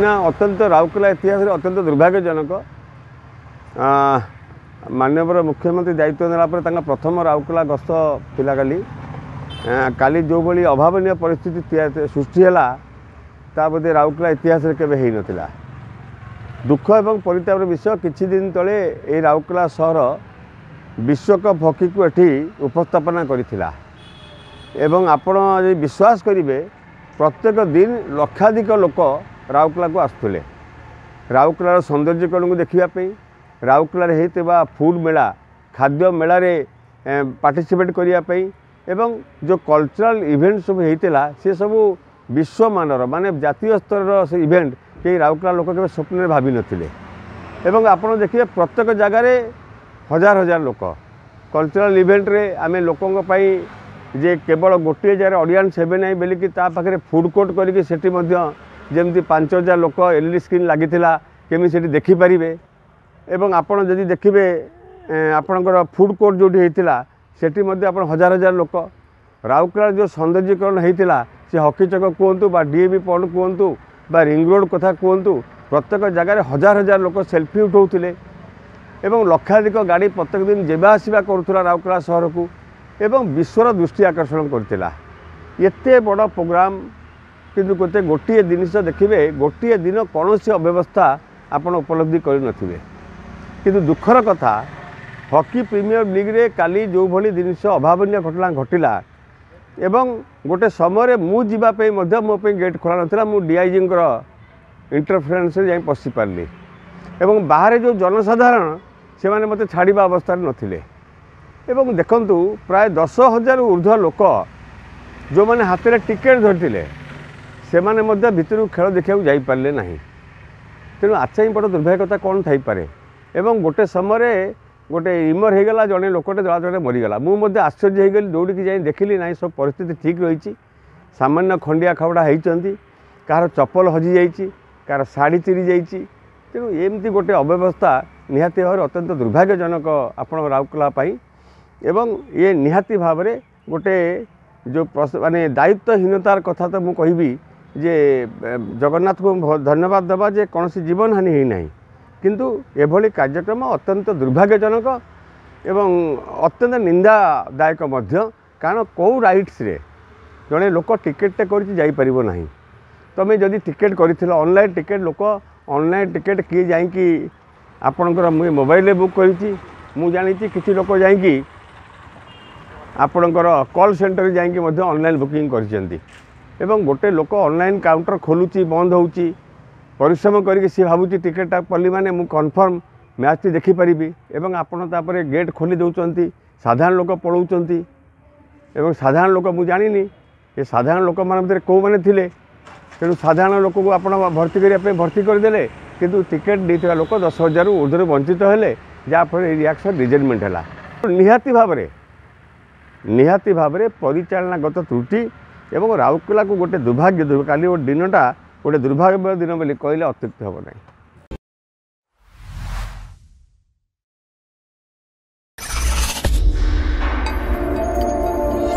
ना अत्यंत राउरकेला इतिहास अत्यंत दुर्भाग्यजनक माननीय मुख्यमंत्री दायित्व नेला प्रथम राउरकेला गस्त थिला काली जो भली अभावन परिस्थिति सृष्टि है बोधे राउरकेला इतिहास केवे हो नथिला। दुख एवं परितापर विषय किछि दिन तले ए राउरकेला सहर विश्वकप हॉकी को एठी उपस्थापना करिथिला एवं आपण यदि विश्वास करेंगे प्रत्येक दिन लक्षाधिक लोक राउरकेला को आसुले राउरकेलार सौंदर्यकरण को देखापी राउरकेला होता फूड मेला खाद्य मेलारे पार्टिसिपेट करने एवं जो कल्चरल इवेंट सब होता से सब विश्वमानर माने जातीय स्तर से इवेंट कई राउरकेला लोक के स्वप्न भावी नथिले एवं आपण देखिए प्रत्येक जगार हजार हजार लोक कल्चरल इवेंट रे आमे लोकों जे केवल गोटे जगह ऑडियंस हे ना बोलिकी पाखे फूड कोर्ट करके जमी 5000 लोक एलईडी स्क्रीन लगी केमी से देखिपारे एवं आपड़ जदि देखिए आपणकर फूड कोर्ट जो होता सेठी हजार हजार लोक राउरकेला जो सौंदर्यकरण होता से हॉकी चक कहतु डीएवी पॉइंट कहतु रिंग रोड कथा कहतु प्रत्येक जगार हजार हजार लोक सेल्फी उठाऊले एवं लक्षाधिक गाड़ी प्रत्येक दिन जेबा आसवा करूला राउरकेला सहर को एवं विश्वर दृष्टि आकर्षण करथिला एते बड़ प्रोग्राम किंतु गोटे गोटे जिनिस देखिए गोटे दिन कौन सी अव्यवस्था आपण उपलब्धि कर नथिबे किंतु दुखर कथा हॉकी प्रीमियर लीग रे काली जो भली जिनिस अभावनीय घटना घटिला एवं गोटे समय मु जीवा पे मध्य मो पे गेट खोला नथिला मु डीआईजी इंटरफेरेंस रे जाई पसी पारली एवं बाहर जो जनसाधारण से माने मते छाड़ीबा अवस्था नथिले एवं देखंतु प्राय 10,000 ऊर्ध्व लोक जो मैंने हाथ में टिकेट धरते से माने मध्य भितर खेल देखा जाई पारले नहीं तेणु आच्छा ही बड़ दुर्भाग्यता कौन थाईपे एवं गोटे समय गोटे इमर होगला जड़े लोकटे दला जड़े मरीगला मुझे आश्चर्य होगली दौड़ी जाई देखिली ना सब परिस्थिति ठीक रही सामान्य खंडिया खबड़ा होती कहार चप्पल हजि जाइए कहार शाढ़ी चिरी जाइए तेणु एमती गोटे अव्यवस्था निहाती भाव अत्यंत दुर्भाग्यजनक आपण राउरकेला एवं ये निहाती भाव में गोटे जो माने दायित्वहीनतार कथा तो मुझे कहबी जे जगन्नाथ को धन्यवाद देवा जे कौन जीवन हानि है ना किंतु एभली कार्यक्रम अत्यंत दुर्भाग्यजनक एवं अत्यंत निंदादायक कारण कौ राइट्स रे जड़े लोक टिकेट कर नहीं तुम्हें जदि टिकेट कर ऑनलाइन टिकेट लोक ऑनलाइन टिकेट किए जाकि आपणकर मुझे मोबाइल बुक करी जानी किसी लोक जाकि आपणकर कॉल सेंटर जाकि ऑनलाइन बुकिंग कर गोटे लोक ऑनलाइन काउंटर खोलुची बंद होउची परिश्रम करके सी भावुची टिकेट पल्ली माने मु कन्फर्म मैच टी देखिपारि एवं आपड़ तापर गेट खोली दौरान साधारण लोक पलाउंट एवं साधारण लोक मुझे जानी ये साधारण लोक मान कौ मैंने थे तेणु साधारण लोक को आप भर्ती करने भर्ती करदे किंतु टिकेट देता लोक 10,000 ऊर्ध्व वंचित हेले जहाँफल रिएक्शन रिजेक्टमेंट है निहाती भाव में परिचालनागत त्रुटि एवं राउरकेला को गोटे दुर्भाग्य काली दिन गोटे दुर्भाग्य दिन बोली कहले अत्युक्ति हम नहीं।